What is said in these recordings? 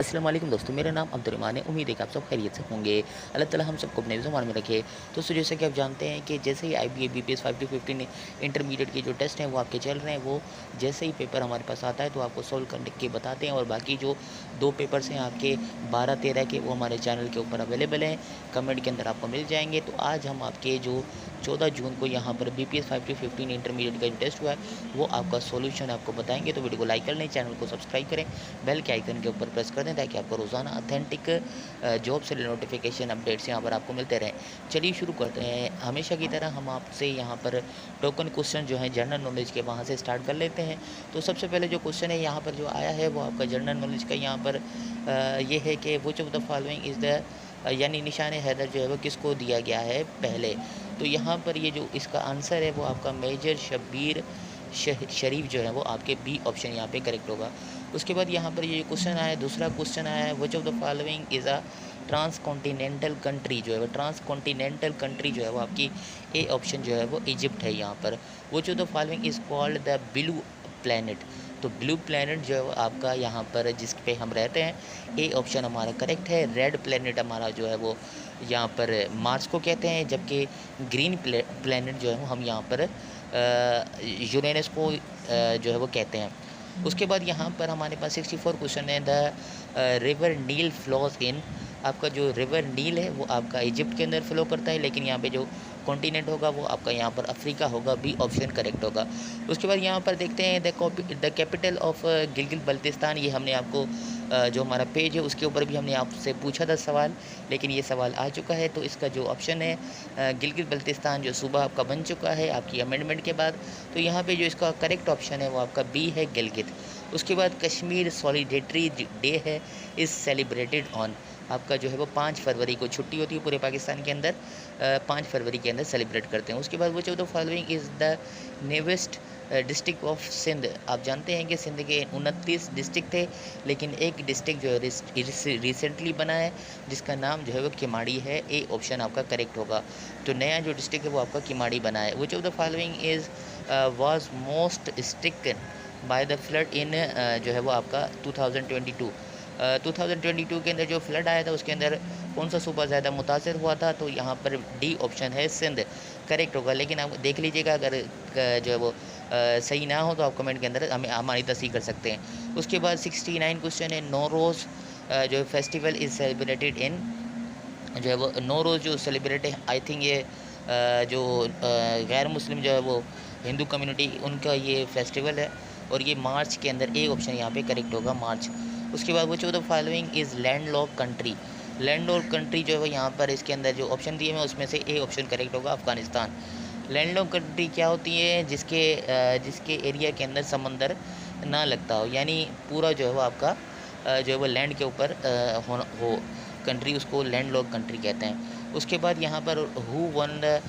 अस्सलाम वालेकुम दोस्तों, मेरा नाम अब्दुर्रहमान है। उम्मीद है कि आप सब खैरियत से होंगे। अल्लाह ताला हम सबको अपने ज़ुबान में रखे। दोस्तों, जैसे कि आप जानते हैं कि जैसे ही IBA BPS 5 to 15 इंटरमीडिएट के जो टेस्ट हैं वो आपके चल रहे हैं, वो जैसे ही पेपर हमारे पास आता है तो आपको सॉल्व करने के बताते हैं। और बाकी जो 2 पेपर्स हैं आपके 12-13 के, वो हमारे चैनल के ऊपर अवेलेबल हैं, कमेंट के अंदर आपको मिल जाएँगे। तो आज हम आपके जो 14 जून को यहाँ पर BPS 5 to 15 इंटरमीडिएट का जो टेस्ट हुआ है वो आपका सॉल्यूशन आपको बताएँगे। तो वीडियो को लाइक कर लें, चैनल को सब्सक्राइब करें, बेल के आइकन के ऊपर प्रेस कर दें ताकि आपको रोज़ाना ऑथेंटिक जॉब से नोटिफिकेशन अपडेट्स यहाँ पर आपको मिलते रहें। चलिए शुरू करते हैं। हमेशा की तरह हम आपसे यहाँ पर टोकन क्वेश्चन जो है जनरल नॉलेज के, वहाँ से स्टार्ट कर लेते हैं। तो सबसे पहले जो क्वेश्चन है यहाँ पर जो आया है वो आपका जनरल नॉलेज का यहाँ पर ये है कि विच of the following is the यानी निशान हैदर जो है वो किसको दिया गया है पहले। तो यहाँ पर ये जो इसका आंसर है वो आपका मेजर शब्बीर शरीफ जो है वो आपके बी ऑप्शन यहाँ पे करेक्ट होगा। उसके बाद यहाँ पर ये क्वेश्चन आया है, दूसरा क्वेश्चन आया है, which of the following is a transcontinental country जो है वो ट्रांस कॉन्टिनेंटल कंट्री जो है वो आपकी ए ऑप्शन जो है वो इजिप्ट है यहाँ पर। विच of the following is called the blue planet. तो ब्लू प्लैनेट जो है वो आपका यहाँ पर जिस पे हम रहते हैं, ए ऑप्शन हमारा करेक्ट है। रेड प्लैनेट हमारा जो है वो यहाँ पर मार्स को कहते हैं, जबकि ग्रीन प्लैनेट जो है वो हम यहाँ पर यूरेनस को जो है वो कहते हैं। उसके बाद यहाँ पर हमारे पास 64 क्वेश्चन है। The river Nile flows in, आपका जो रिवर नील है वो आपका इजिप्ट के अंदर फ्लो करता है, लेकिन यहाँ पे जो कॉन्टिनेंट होगा वो आपका यहाँ पर अफ्रीका होगा, बी ऑप्शन करेक्ट होगा। उसके बाद यहाँ पर देखते हैं the capital of Gilgit Baltistan. ये हमने आपको जो हमारा पेज है उसके ऊपर भी हमने आपसे पूछा था सवाल, लेकिन ये सवाल आ चुका है। तो इसका जो ऑप्शन है गिलगित बल्तिस्तान जो सूबा आपका बन चुका है आपकी अमेंडमेंट के बाद। तो यहाँ पे जो इसका करेक्ट ऑप्शन है वो आपका बी है, गिलगित। उसके बाद कश्मीर सॉलिडेटरी डे है इज़ सेलिब्रेटेड ऑन, आपका जो है वो 5 फरवरी को छुट्टी होती है पूरे पाकिस्तान के अंदर, 5 फरवरी के अंदर सेलिब्रेट करते हैं। उसके बाद वो चौदह following is the newest district of Sindh. आप जानते हैं कि सिंध के 29 डिस्ट्रिक्ट थे, लेकिन एक डिस्ट्रिक्ट जो है रिसेंटली बना है जिसका नाम जो है वो किमाड़ी है, ए ऑप्शन आपका करेक्ट होगा। तो नया जो डिस्ट्रिक्ट है वो आपका किमाड़ी बना है। Which of the following is was most stricken by the flood in जो है वो आपका 2022। 2022 के अंदर जो फ्लड आया था उसके अंदर कौन सा सूबा ज़्यादा मुतासर हुआ था। तो यहाँ पर डी ऑप्शन है, सिंध, करेक्ट होगा। लेकिन आप देख लीजिएगा, अगर जो है वो सही ना हो तो आप कमेंट के अंदर हमें हमारी तस्दीक कर सकते हैं। उसके बाद 69 क्वेश्चन है, नौरोज़ जो फेस्टिवल इज़ सेलिब्रेटेड इन, जो है वो नौरोज़ जो सेलिब्रेट है, आई थिंक ये जो गैर मुस्लिम जो है वो हिंदू कम्युनिटी उनका ये फेस्टिवल है, और ये मार्च के अंदर ए ऑप्शन यहाँ पे करेक्ट होगा, मार्च। उसके बाद वो चौदह following is land lock country. Land lock country जो है वो यहाँ पर इसके अंदर जो ऑप्शन दिए हैं उसमें से ए ऑप्शन करेक्ट होगा, अफ़गानिस्तान। लैंड लॉक कंट्री क्या होती है, जिसके एरिया के अंदर समंदर ना लगता हो, यानी पूरा जो है वो आपका जो है वो लैंड के ऊपर हो कंट्री, उसको लैंड लॉक कंट्री कहते हैं। उसके बाद यहाँ पर who won the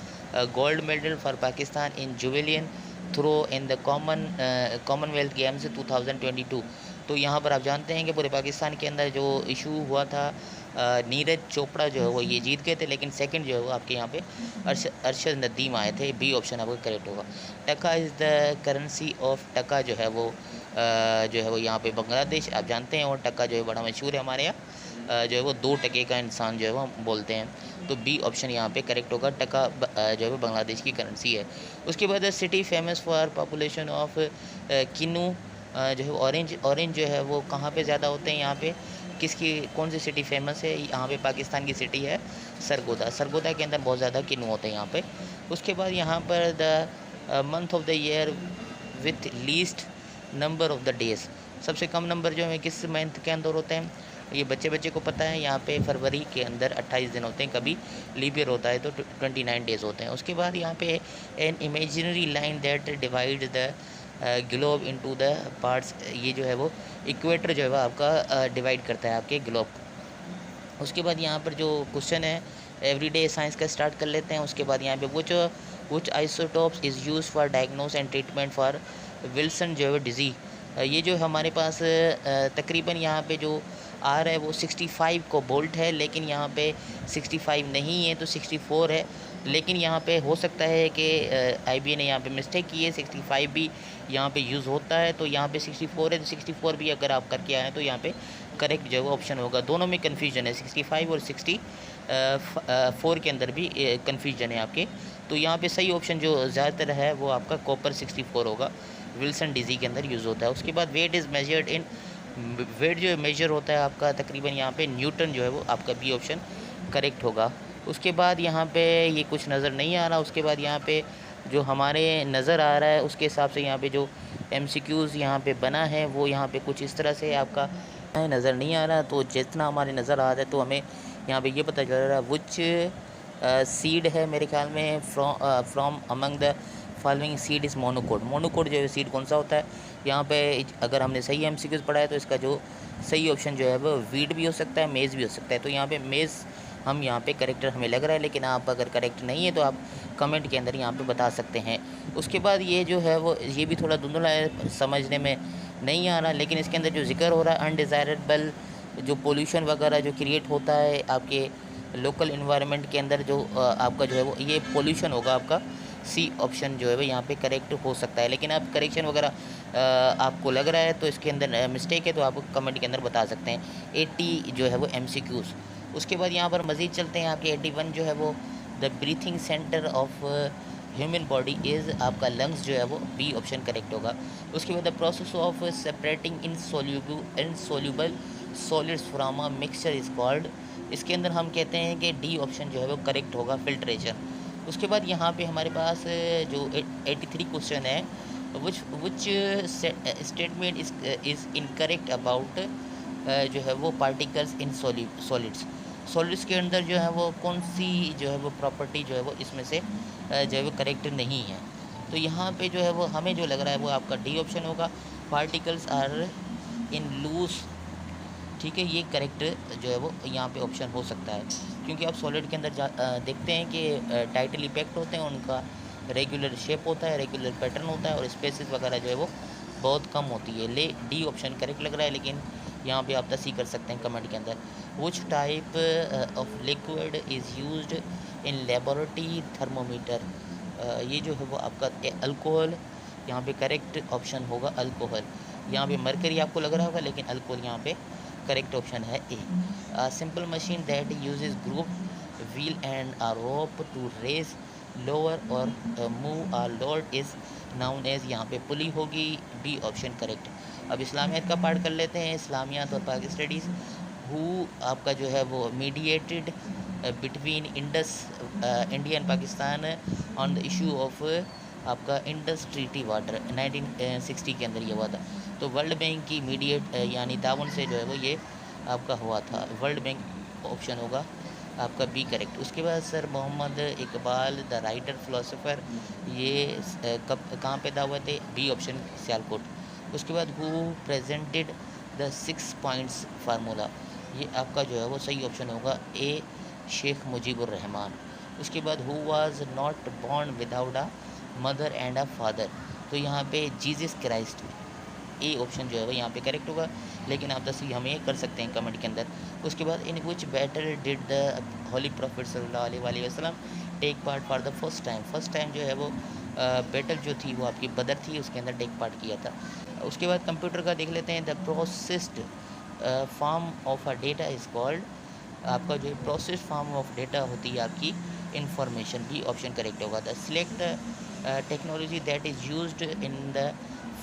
gold medal for Pakistan in javelin throw in the Commonwealth Games 2022। तो यहाँ पर आप जानते हैं कि पूरे पाकिस्तान के अंदर जो इशू हुआ था, नीरज चोपड़ा जो है वो ये जीत गए थे, लेकिन सेकंड जो है वो आपके यहाँ पे अरशद नदीम आए थे, बी ऑप्शन आपका करेक्ट होगा। टका इज़ द करेंसी ऑफ, टका जो है वो जो है वो यहाँ पे बांग्लादेश आप जानते हैं, और टका जो है बड़ा मशहूर है हमारे यहाँ, जो है वो 2 टके का इंसान जो है वो हम बोलते हैं। तो बी ऑप्शन यहाँ पे करेक्ट होगा, टका जो है वो बांग्लादेश की करेंसी है। उसके बाद city famous for population of kinnow जो है ऑरेंज जो है वो कहाँ पे ज़्यादा होते हैं, यहाँ पे किसकी कौन सी सिटी फेमस है, यहाँ पे पाकिस्तान की सिटी है सरगोदा। सरगोदा के अंदर बहुत ज़्यादा किन्नू होते हैं यहाँ पे। उसके बाद यहाँ पर the month of the year with least number of the days, सबसे कम नंबर जो है किस मंथ के अंदर होते हैं, ये बच्चे को पता है। यहाँ पे फरवरी के अंदर 28 दिन होते हैं, कभी लीप ईयर होता है तो 29 डेज़ होते हैं। उसके बाद यहाँ पे an imaginary line that divide the globe into the parts, ये जो है वो इक्वेटर जो है वो आपका डिवाइड करता है आपके ग्लोब। उसके बाद यहाँ पर जो क्वेश्चन है एवरीडे साइंस का स्टार्ट कर लेते हैं। उसके बाद यहाँ पे which isotopes is used for diagnose and treatment for Wilson जो है वो डिज़ीज़। ये जो हमारे पास तकरीबन यहाँ पे जो आ रहा है वो 65 को बोल्ट है, लेकिन यहाँ पे 65 नहीं है तो 64 है। लेकिन यहाँ पे हो सकता है कि IBA ने यहाँ पे मिस्टेक की है, 65 भी यहाँ पे यूज़ होता है, तो यहाँ पे 64 है तो 64 भी अगर आप करके आएँ तो यहाँ पे करेक्ट जो है वो ऑप्शन होगा। दोनों में कन्फ्यूजन है, 65 और 64 के अंदर भी कन्फ्यूजन है आपके। तो यहाँ पे सही ऑप्शन जो ज़्यादातर है वो आपका कॉपर 64 होगा, विल्सन डिजीज़ के अंदर यूज़ होता है। उसके बाद weight is measured in, weight जो मेजर होता है आपका तकरीबन यहाँ पे न्यूटन जो है वो आपका बी ऑप्शन करेक्ट होगा। उसके बाद यहाँ पे ये कुछ नज़र नहीं आ रहा। उसके बाद यहाँ पे जो हमारे नज़र आ रहा है उसके हिसाब से यहाँ पे जो MCQs यहाँ पे बना है वो यहाँ पे कुछ इस तरह से आपका नज़र नहीं आ रहा। तो जितना हमारे नज़र आ रहा है तो हमें यहाँ पे ये पता चल रहा है विच सीड है मेरे ख्याल में from among the following seed is monocot. Monocot जो है सीड कौन सा होता है, यहाँ पे अगर हमने सही MCQs पढ़ा है तो इसका जो सही ऑप्शन जो है वो वीट भी हो सकता है, मेज़ भी हो सकता है। तो यहाँ पे मेज़ हम यहाँ पे करेक्टर हमें लग रहा है, लेकिन आप अगर करेक्ट नहीं है तो आप कमेंट के अंदर यहाँ पे बता सकते हैं। उसके बाद ये जो है वो ये भी थोड़ा धुंधला है, समझने में नहीं आ रहा, लेकिन इसके अंदर जो जिक्र हो रहा है अनडिज़ायरेबल जो पोल्यूशन वगैरह जो क्रिएट होता है आपके लोकल इन्वायरमेंट के अंदर, जो आपका जो है वो ये पोल्यूशन होगा आपका। सी ऑप्शन जो है वो यहाँ पे करेक्ट हो सकता है, लेकिन आप करेक्शन वगैरह आपको लग रहा है तो इसके अंदर मिस्टेक है तो आप कमेंट के अंदर बता सकते हैं। 80 जो है वो MCQs। उसके बाद यहाँ पर मज़ीद चलते हैं। आपके 81 जो है वो the breathing centre of human body is, आपका लंग्स जो है वो बी ऑप्शन करेक्ट होगा। उसके बाद the process of separating insoluble solids from a mixture is called, इसके अंदर हम कहते हैं कि डी ऑप्शन जो है वो करेक्ट होगा, फिल्ट्रेशन। उसके बाद यहाँ पे हमारे पास जो 83 क्वेश्चन है, which statement is incorrect about जो है वो पार्टिकल्स इन सॉलिड्स। सॉलिड्स के अंदर जो है वो कौन सी जो है वो प्रॉपर्टी जो है वो इसमें से जो है वो करेक्ट नहीं है। तो यहाँ पे जो है वो हमें जो लग रहा है वो आपका डी ऑप्शन होगा, पार्टिकल्स आर इन लूज। ठीक है, ये करेक्ट जो है वो यहाँ पे ऑप्शन हो सकता है, क्योंकि आप सॉलिड के अंदर देखते हैं कि टाइटल इफेक्ट होते हैं, उनका रेगुलर शेप होता है, रेगुलर पैटर्न होता है और स्पेसेस वगैरह जो है वो बहुत कम होती है। ले डी ऑप्शन करेक्ट लग रहा है, लेकिन यहाँ पे आप तस्दीक कर सकते हैं कमेंट के अंदर। Which type of liquid is used in laboratory thermometer, ये जो है वो आपका अल्कोहल यहाँ पे करेक्ट ऑप्शन होगा, अल्कोहल। यहाँ पे मरकरी आपको लग रहा होगा, लेकिन अल्कोहल यहाँ पे करेक्ट ऑप्शन है A. Simple machine that uses group wheel and a rope to raise lower or move a load is known as, यहाँ पे पुली होगी, बी ऑप्शन करेक्ट। अब इस्लामियत का पार्ट कर लेते हैं, इस्लामियत और पाक स्टडीज़। हु आपका जो है वो mediated between Indus India and Pakistan on the issue of आपका इंडस ट्रीटी वाटर 1960 के अंदर ये हुआ था। तो वर्ल्ड बैंक की मीडिएट यानी ताउन से जो है वो ये आपका हुआ था, वर्ल्ड बैंक ऑप्शन होगा आपका बी करेक्ट। उसके बाद sir Mohammad Iqbal the writer philosopher, ये कब कहाँ पैदा हुए थे, बी ऑप्शन सियालकोट। उसके बाद who presented the 6 points formula, ये आपका जो है वो सही ऑप्शन होगा, ए शेख मुजीबुर रहमान। उसके बाद who was not born without a mother and a father, तो यहाँ पे जीसस क्राइस्ट, ए ऑप्शन जो है वो यहाँ पे करेक्ट होगा, लेकिन आप तस्वीर हमें कर सकते हैं कमेंट के अंदर। उसके बाद in which battle did the holy prophet सल्लल्लाहु अलैहि वसल्लम take part for the first time, first time जो है वो बैटल जो थी वो आपकी बदर थी, उसके अंदर टेक पार्ट किया था। उसके बाद कंप्यूटर का देख लेते हैं। The processed form of a data is called, आपका जो प्रोसेस फॉर्म ऑफ डेटा होती है आपकी इंफॉर्मेशन, भी ऑप्शन करेक्ट होगा। The select technology that is used in the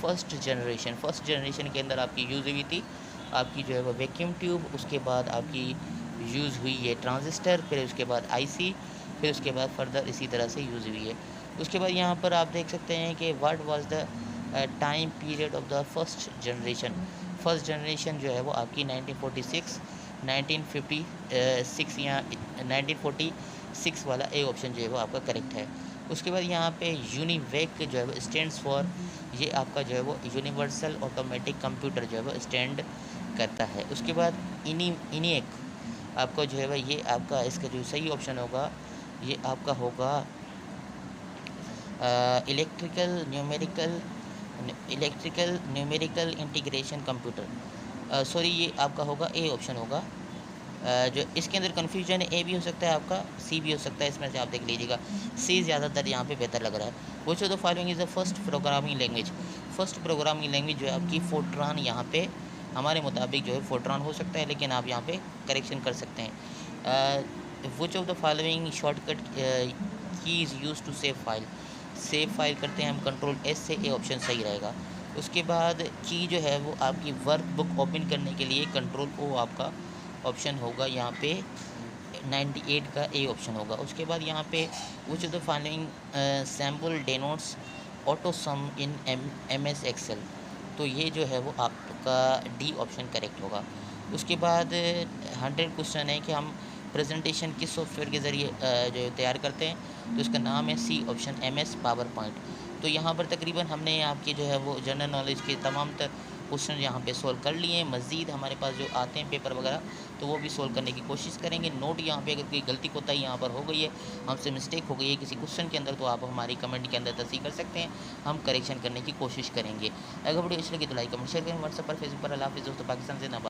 first generation, first generation के अंदर आपकी यूज़ हुई थी आपकी जो है वो वैक्यूम ट्यूब, उसके बाद आपकी यूज़ हुई है ट्रांजिस्टर, फिर उसके बाद आईसी, फिर उसके बाद फर्दर इसी तरह से यूज़ हुई है। उसके बाद यहाँ पर आप देख सकते हैं कि what was the time period of the first generation, first generation जो है वो आपकी 1946 1956 या 1946 वाला ए ऑप्शन जो है वो आपका करेक्ट है। उसके बाद यहाँ पे यूनिवेक जो है वो स्टैंड्स फॉर, ये आपका जो है वो यूनिवर्सल ऑटोमेटिक कंप्यूटर जो है वो स्टैंड करता है। उसके बाद इनिएक आपका जो है वो ये आपका इसका जो सही ऑप्शन होगा ये आपका होगा electrical numerical integration computer, sorry ये आपका होगा ए ऑप्शन होगा। जो इसके अंदर कन्फ्यूजन है, ए भी हो सकता है आपका, सी भी हो सकता है, इसमें से आप देख लीजिएगा, सी ज़्यादातर यहाँ पे बेहतर लग रहा है। Which of the following is the first programming language, first programming language जो है आपकी फोर्ट्रान यहाँ पे हमारे मुताबिक जो है फोर्ट्रॉन हो सकता है, लेकिन आप यहाँ पे करेक्शन कर सकते हैं। Which of the following shortcut key is used to save file. Save file करते हैं हम कंट्रोल एस से, ए ऑप्शन सही रहेगा। उसके बाद की जो है वो आपकी वर्क बुक ओपन करने के लिए कंट्रोल ओ आपका ऑप्शन होगा, यहाँ पे 98 का ए ऑप्शन होगा। उसके बाद यहाँ पे which of the following sample denotes auto sum in M S Excel. तो ये जो है वो आपका डी ऑप्शन करेक्ट होगा। उसके बाद 100 क्वेश्चन है कि हम प्रेजेंटेशन किस सॉफ्टवेयर के ज़रिए जो तैयार करते हैं, तो इसका नाम है C option M S PowerPoint. तो यहाँ पर तकरीबन हमने आपके जो है वो जनरल नॉलेज के तमाम क्वेश्चन यहाँ पे सोल्व कर लिए हैं। मज़ीद हमारे पास जो आते हैं पेपर वगैरह, तो वो भी सोल्व करने की कोशिश करेंगे। नोट यहाँ पे अगर कोई गलती कोताही यहाँ पर हो गई है, हमसे मिस्टेक हो गई है किसी क्वेश्चन के अंदर, तो आप हमारी कमेंट के अंदर तस्दीक कर सकते हैं, हम करेक्शन करने की कोशिश करेंगे। अगर वीडियो अच्छी लगी तो लाइक कमेंट शेयर करें। व्हाट्सएप पर, फेसबुक पर। अल्लाह हाफ़िज़ दोस्तों, पाकिस्तान जिंदाबाद।